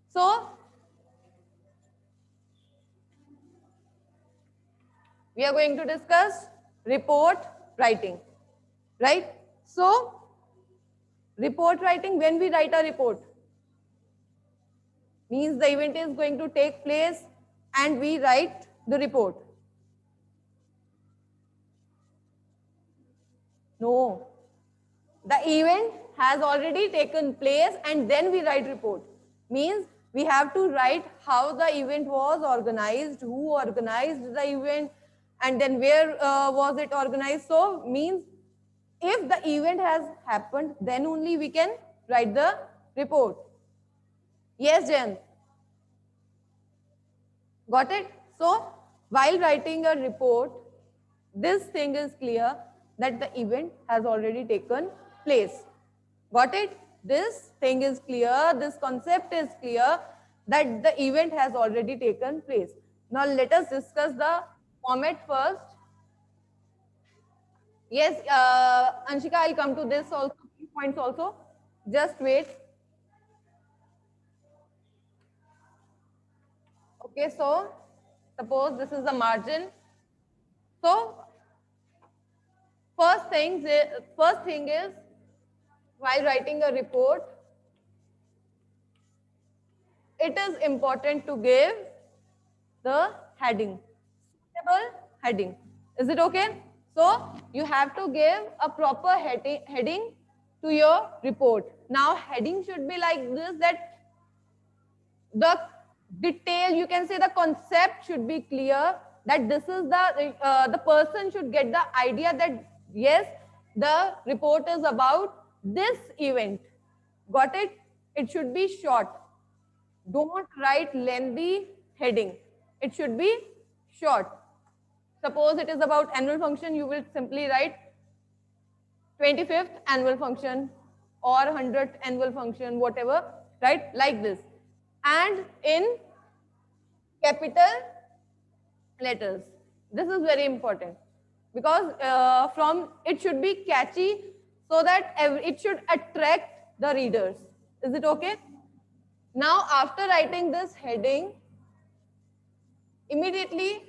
So we are going to discuss report writing, right? So report writing, when we write a report, means the event is going to take place and we write the report. No, the event has already taken place and then we write report. Means we have to write how the event was organized, who organized the event, and then where was it organized. So means if the event has happened, then only we can write the report. Yes, Jen. Got it? So, while writing a report, this thing is clear that the event has already taken place. Got it? This thing is clear, this concept is clear that the event has already taken place. Now, let us discuss the format first. Yes, Anshika, I'll come to this also, points also. Just wait. Okay, so suppose this is the margin. So first thing is while writing a report, it is important to give the heading, suitable heading. Is it okay? So you have to give a proper heading to your report. Now heading should be like this, that the detail, you can say the concept should be clear, that this is the person should get the idea that yes, the report is about this event. Got it? It should be short. Don't write lengthy heading. It should be short. Suppose it is about annual function, you will simply write 25th annual function or 100th annual function, whatever, right? Like this. And in capital letters. This is very important because from it should be catchy so that it should attract the readers. Is it okay? Now, after writing this heading, immediately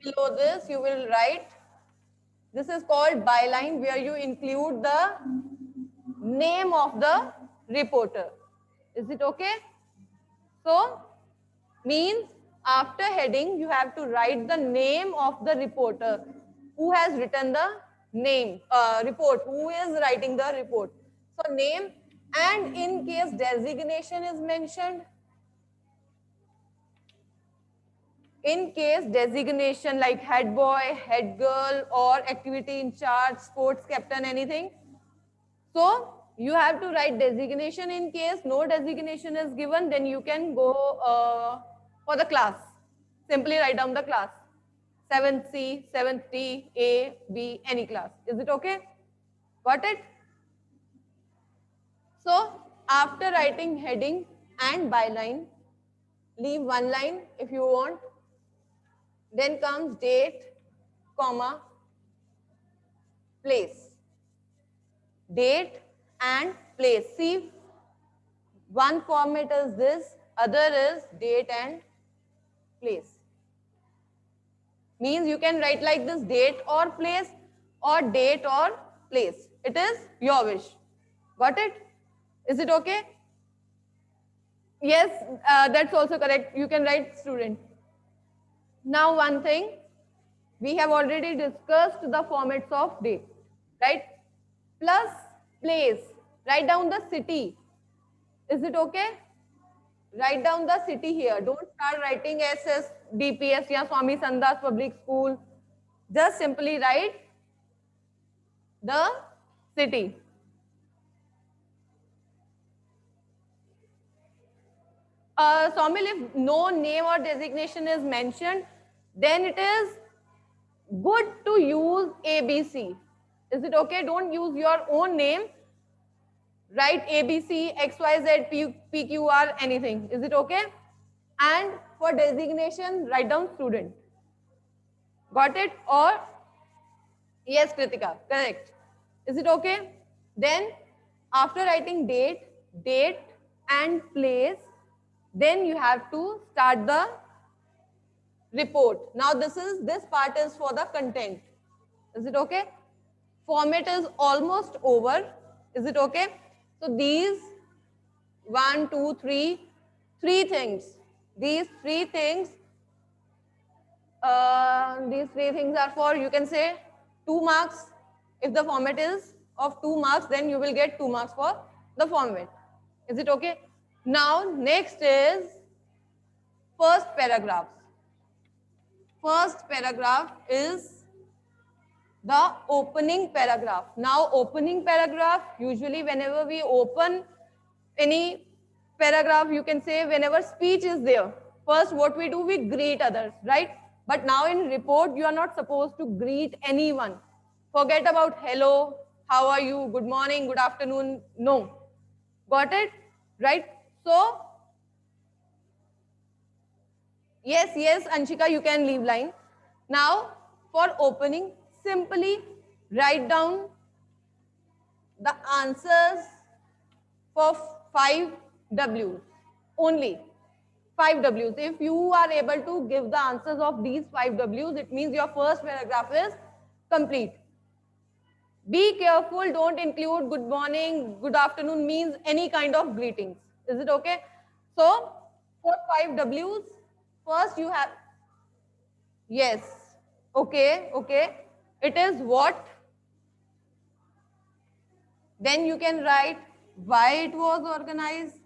below this you will write, this is called byline, where you include the name of the reporter. Is it okay? So, means after heading you have to write the name of the reporter who has written the name report, who is writing the report. So name, and in case designation is mentioned, in case designation like head boy, head girl, or activity in charge, sports captain, anything, so you have to write designation. In case no designation is given, then you can go for the class. Simply write down the class. 7th C, 7th D, A, B, any class. Is it okay? Got it? So after writing heading and byline, leave one line if you want. Then comes date, comma, place. Date and place. See, one format is this, other is date and place. Means you can write like this, date or place, or date or place. It is your wish. Got it? Is it okay? Yes, that's also correct. You can write student. Now one thing, we have already discussed the formats of date, right? Plus place. Write down the city. Is it okay? Write down the city here. Don't start writing SS, DPS, या Swami Sandas Public School. Just simply write the city. Swamil, if no name or designation is mentioned, then it is good to use ABC. Is it okay? Don't use your own name. Write ABC, XYZ, PQR, anything. Is it okay? And for designation, write down student. Got it? Or yes, Kritika, correct. Is it okay? Then after writing date, date and place, Then you have to start the report. Now this part is for the content. Is it okay? Format is almost over. Is it okay? So these one, two, three things. These three things are for, you can say, 2 marks. If the format is of 2 marks, then you will get 2 marks for the format. Is it okay? Now next is first paragraph. First paragraph is the opening paragraph. Now opening paragraph, usually whenever we open any paragraph, you can say whenever speech is there, first what we do, we greet others, right? But now in report, you are not supposed to greet anyone. Forget about hello, how are you, good morning, good afternoon. No. Got it? Right? So, yes, Anshika, you can leave line. Now, for opening, simply write down the answers for 5 W's only. 5 W's. If you are able to give the answers of these 5 W's, it means your first paragraph is complete. Be careful, don't include good morning, good afternoon means any kind of greetings. Is it okay? So, for 5 W's, first you have, yes, okay. It is what? Then you can write why it was organized.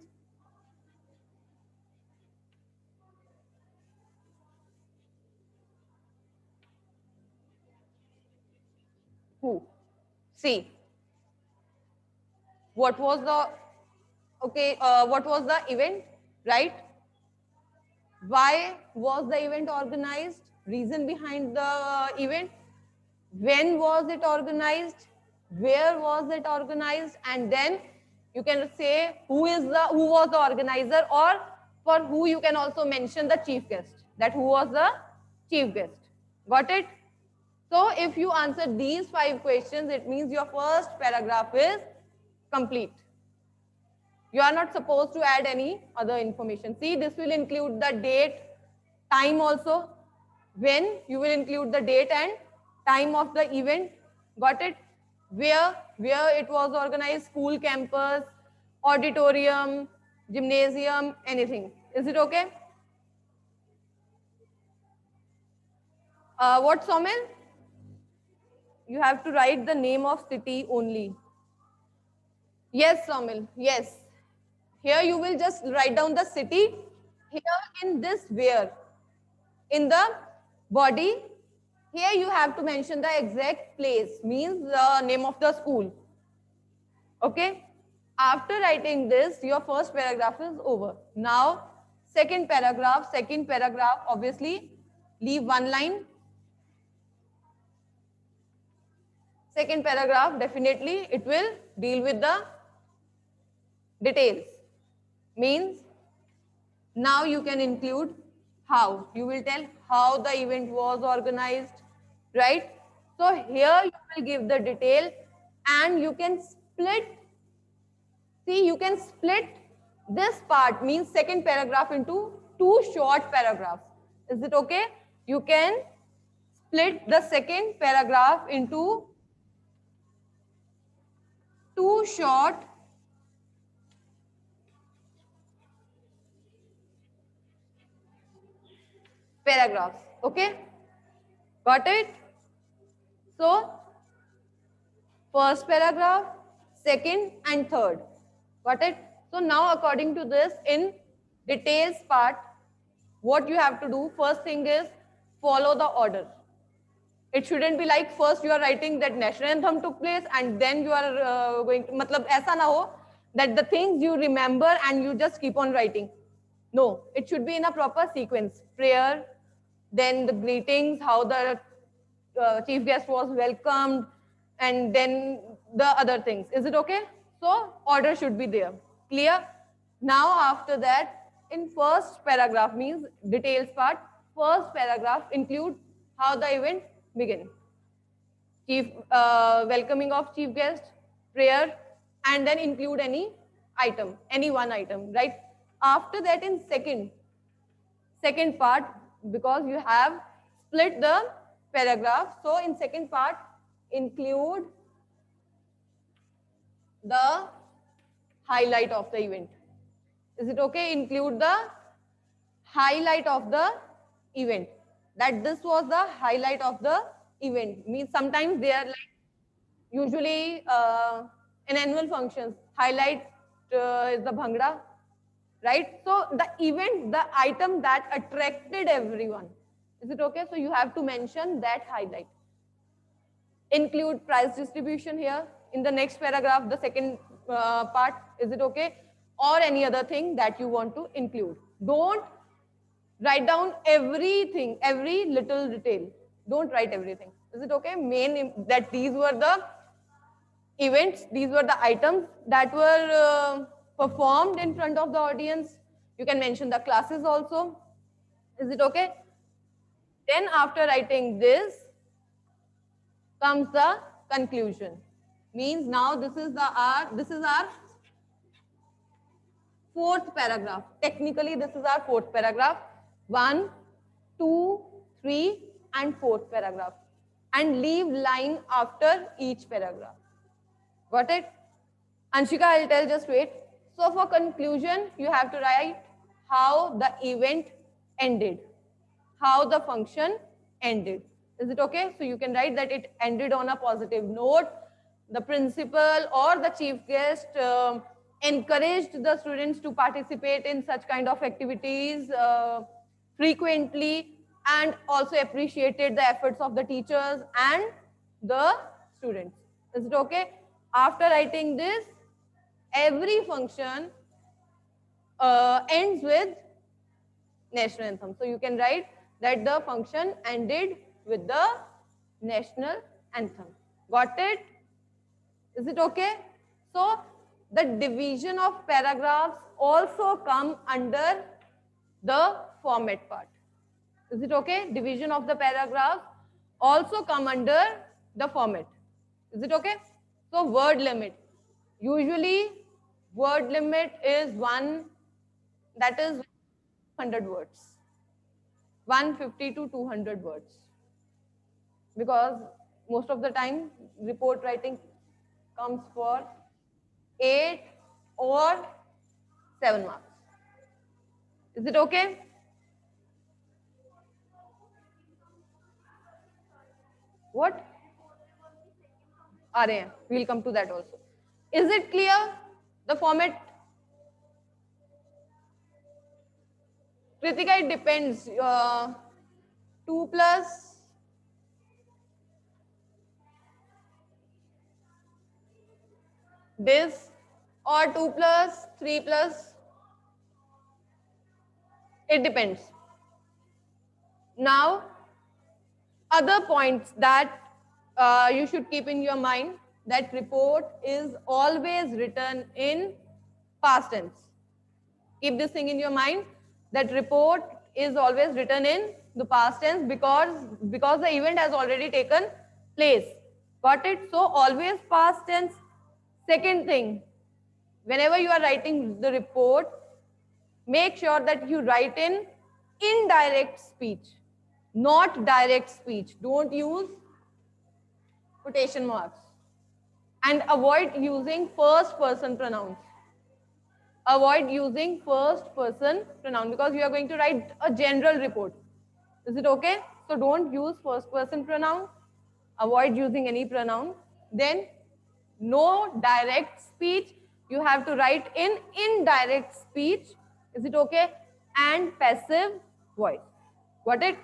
Who? See, what was the, what was the event, right? Why was the event organized? Reason behind the event. When was it organized? Where was it organized? And then you can say who was the organizer, or for who you can also mention the chief guest. That who was the chief guest. Got it? So if you answer these 5 questions, it means your first paragraph is complete. You are not supposed to add any other information. See, this will include the date, time also. When you will include the date and time of the event. Got it? Where it was organized, school campus, auditorium, gymnasium, anything. Is it okay? What, Somil? You have to write the name of city only. Yes, Somil. Yes. Here you will just write down the city. Here in this where. In the body, here you have to mention the exact place, means the name of the school. Okay? After writing this, your first paragraph is over. Now, second paragraph, obviously, leave one line. Second paragraph, definitely, it will deal with the details. Means, now you can include how. You will tell how the event was organized, right? So here you will give the detail, and you can split. See, you can split this part, means second paragraph, into 2 short paragraphs. Is it okay? You can split the second paragraph into 2 short paragraphs. Okay? Got it? So, first paragraph, second and third. Got it? So now according to this, in details part, what you have to do, first thing is follow the order. It shouldn't be like first you are writing that national anthem took place and then you are going to, matlab aisa na ho that the things you remember and you just keep on writing. No, it should be in a proper sequence. Prayer, then the greetings, how the chief guest was welcomed, and then the other things. Is it okay? So order should be there. Clear? Now after that, in first paragraph, means details part, first paragraph include how the event began. Chief welcoming of chief guest, prayer, and then include any item, any one item, right? After that, in second part, because you have split the paragraph, so in second part include the highlight of the event. Is it okay? Include the highlight of the event, that this was the highlight of the event. Means sometimes they are like, usually in annual functions, highlight is the bhangra, right? So the event, the item that attracted everyone. Is it okay? So you have to mention that highlight. Include price distribution here in the next paragraph, the second part. Is it okay? Or any other thing that you want to include. Don't write down everything, every little detail. Don't write everything. Is it okay? That these were the events, these were the items that were performed in front of the audience. You can mention the classes also. Is it okay? Then after writing this comes the conclusion. Means now this is our fourth paragraph. Technically this is our fourth paragraph. 1, 2, 3 and fourth paragraph, and leave line after each paragraph. Got it? Anshika, I'll tell, just wait. So for conclusion, you have to write how the event ended, how the function ended. Is it okay? So you can write that it ended on a positive note. The principal or the chief guest encouraged the students to participate in such kind of activities frequently, and also appreciated the efforts of the teachers and the students. Is it okay? After writing this, every function ends with national anthem. So you can write that the function ended with the national anthem. Got it? Is it okay? So the division of paragraphs also come under the format part. Is it okay? Division of the paragraphs also come under the format. Is it okay? So word limit. Usually word limit is that is 100 words. 150 to 200 words. Because most of the time report writing comes for 8 or 7 marks. Is it okay? What? We'll come to that also. Is it clear? The format? Kritika, it depends. 2 plus this, or 2 plus 3 plus. It depends. Now, other points that you should keep in your mind, that report is always written in past tense. Keep this thing in your mind, that report is always written in the past tense because the event has already taken place. Got it? So always past tense. Second thing, whenever you are writing the report, make sure that you write in indirect speech, not direct speech. Don't use quotation marks, and avoid using first person pronouns. Avoid using first person pronoun because you are going to write a general report. Is it okay? So don't use first person pronoun. Avoid using any pronoun. Then no direct speech. You have to write in indirect speech. Is it okay? And passive voice. Got it?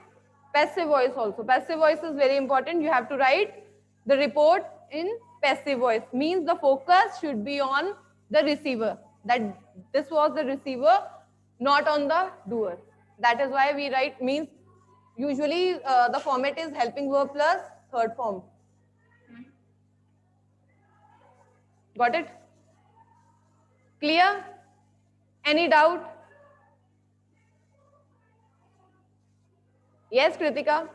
Passive voice also. Passive voice is very important. You have to write the report in passive voice. Means the focus should be on the receiver. That this was the receiver, not on the doer. That is why we write, means usually the format is helping verb plus third form. Got it? Clear? Any doubt? Yes, Kritika?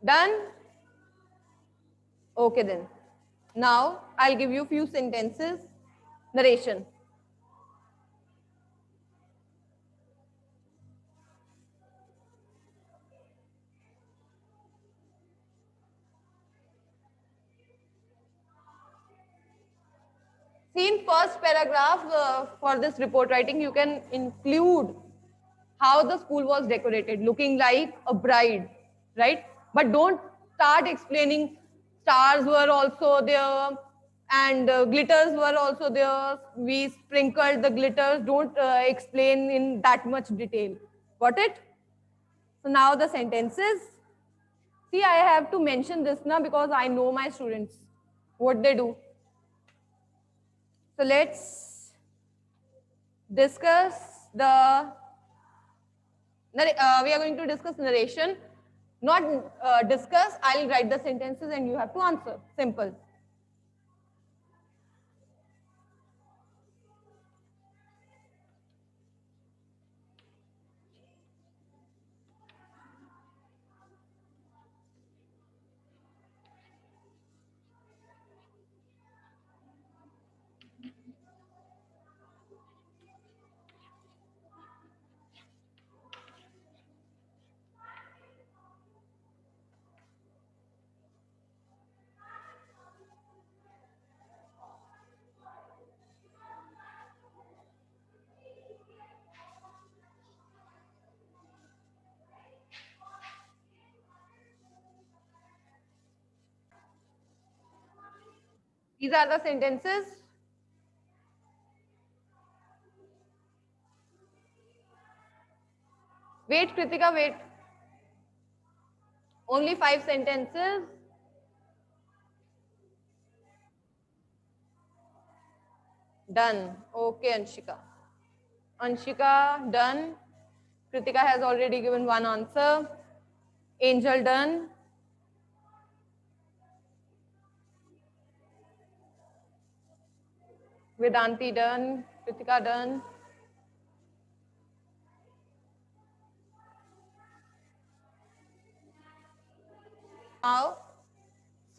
Done? Okay then. Now I'll give you few sentences. Narration. See, in first paragraph for this report writing, you can include how the school was decorated, looking like a bride, right? But don't start explaining stars were also there and glitters were also there. We sprinkled the glitters. Don't explain in that much detail. Got it? So now the sentences. See, I have to mention this now because I know my students, what they do. So let's discuss the, we are going to discuss narration. Not discuss, I'll write the sentences and you have to answer. Simple. These are the sentences. Wait, Kritika, wait. Only 5 sentences. Done. Okay, Anshika. Anshika, done. Kritika has already given one answer. Angel, done. Vedanti, done. Kritika, done. Now,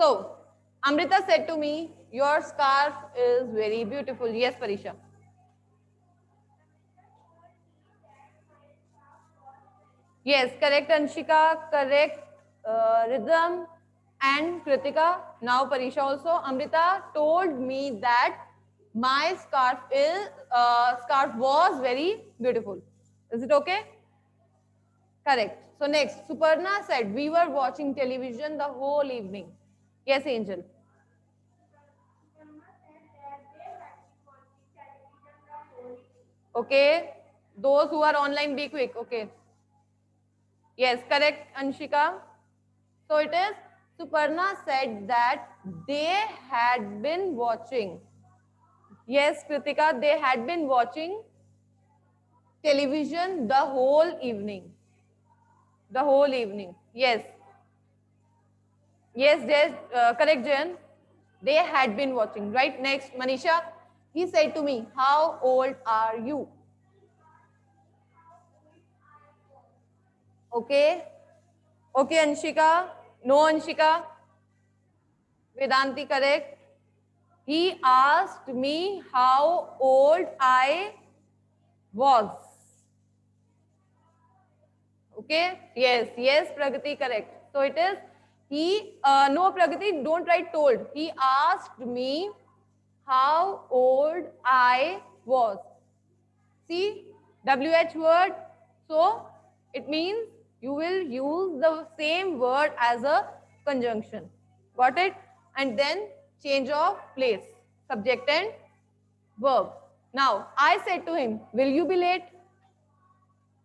so Amrita said to me, your scarf is very beautiful. Yes, Parisha. Yes, correct, Anshika, correct, Rhythm and Kritika. Now, Parisha also. Amrita told me that my scarf was very beautiful. Is it okay? Correct. So next, Suparna said we were watching television the whole evening. Yes, Angel. Okay. Those who are online, be quick. Okay. Yes, correct, Anshika. So it is, Suparna said that they had been watching. Yes, Kritika, they had been watching television the whole evening. The whole evening. Yes. Yes, correct, Jan. They had been watching. Right, next, Manisha. He said to me, how old are you? Okay. Okay, Anshika. No, Anshika. Vedanti, correct. He asked me how old I was. Okay. Yes. Yes, Pragati, correct. So it is, no, Pragati, don't write told. He asked me how old I was. See, WH word. So it means you will use the same word as a conjunction. Got it? And then change of place, subject and verb. Now, I said to him, will you be late?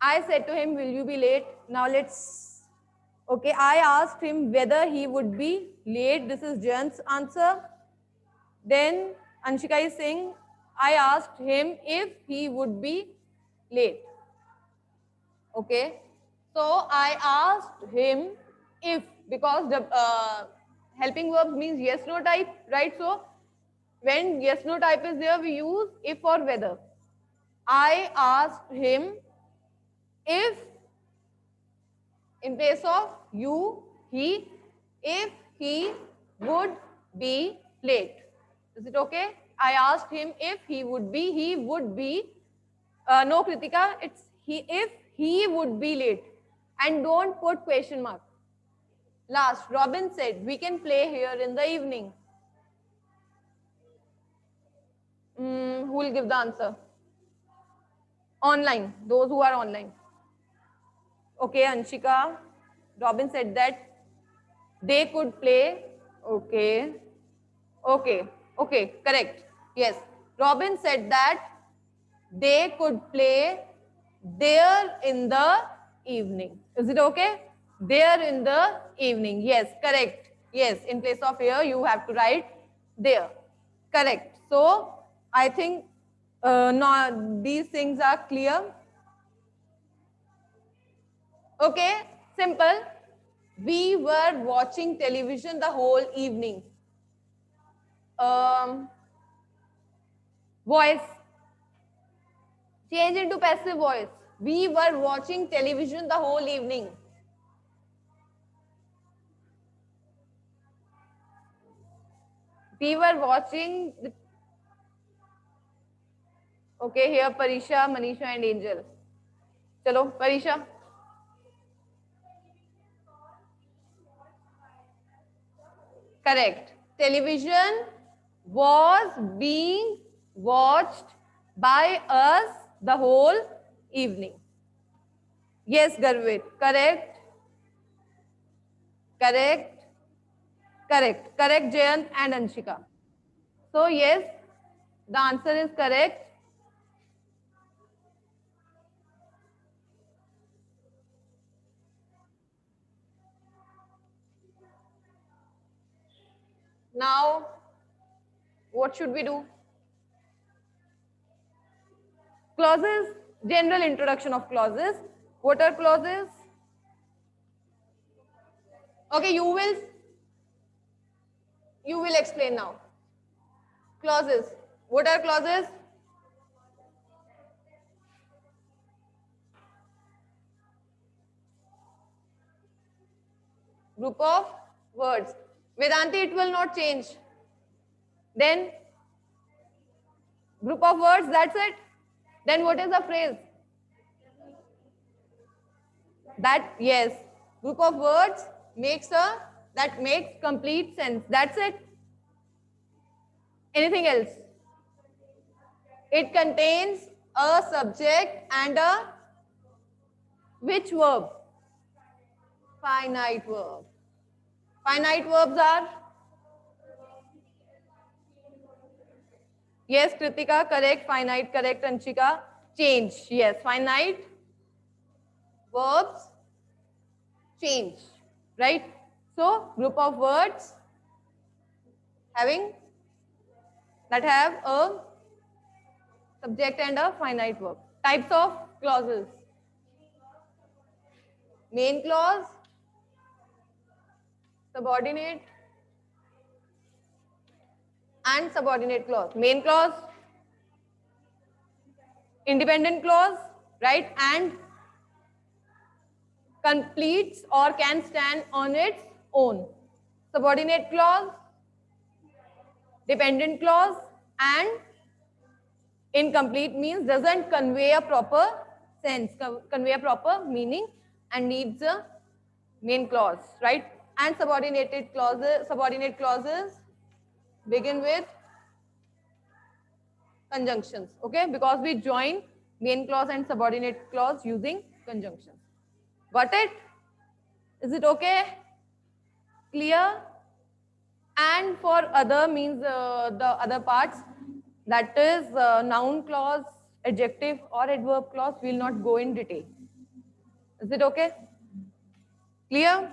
I said to him, will you be late? Now let's, okay, I asked him whether he would be late. This is Jan's answer. Then Anshika is saying, I asked him if he would be late. Okay. So I asked him if, because the helping verb means yes no type, right? So when yes no type is there, we use if or whether. I asked him if, in place of you, he, if he would be late. Is it okay? I asked him if he would be, no, Kritika, it's if he would be late. And don't put question mark. Last, Robin said, we can play here in the evening. will give the answer? Online, those who are online. Okay, Anshika. Robin said that they could play. Okay. Okay. Okay, correct. Yes. Robin said that they could play there in the evening. Is it okay? There in the evening. Yes, correct. Yes, in place of here, you have to write there. Correct. So, I think these things are clear. Okay, simple. We were watching television the whole evening. Voice. Change into passive voice. We were watching television the whole evening. We were watching. Okay, here Parisha, Manisha and Angel. Chalo, Parisha. Correct. Television was being watched by us the whole evening. Yes, Garvit. Correct. Correct. Correct. Correct, Jayant and Anshika. So, yes, the answer is correct. Now, what should we do? Clauses, general introduction of clauses. What are clauses? Okay, you will explain now. Clauses. What are clauses? Group of words. Vedanti, it will not change. Then, group of words, that's it. Then what is the phrase? That, yes, group of words that makes complete sense. That's it. Anything else? It contains a subject and a which verb? Finite verb. Finite verbs are? Yes, Kritika, correct. Finite, correct. Anshika, change. Yes, finite verbs change. Right? So, group of words that have a subject and a finite verb. Types of clauses. Main clause, subordinate and subordinate clause. Main clause, independent clause, right? And completes or can stand on its own. Subordinate clause, dependent clause, and incomplete means doesn't convey a proper sense, convey a proper meaning and needs a main clause, right? And subordinate clauses begin with conjunctions, okay? Because we join main clause and subordinate clause using conjunctions. Got it? Is it okay? Clear? And for other means the other parts, that is noun clause, adjective or adverb clause, we will not go in detail. Is it okay? Clear?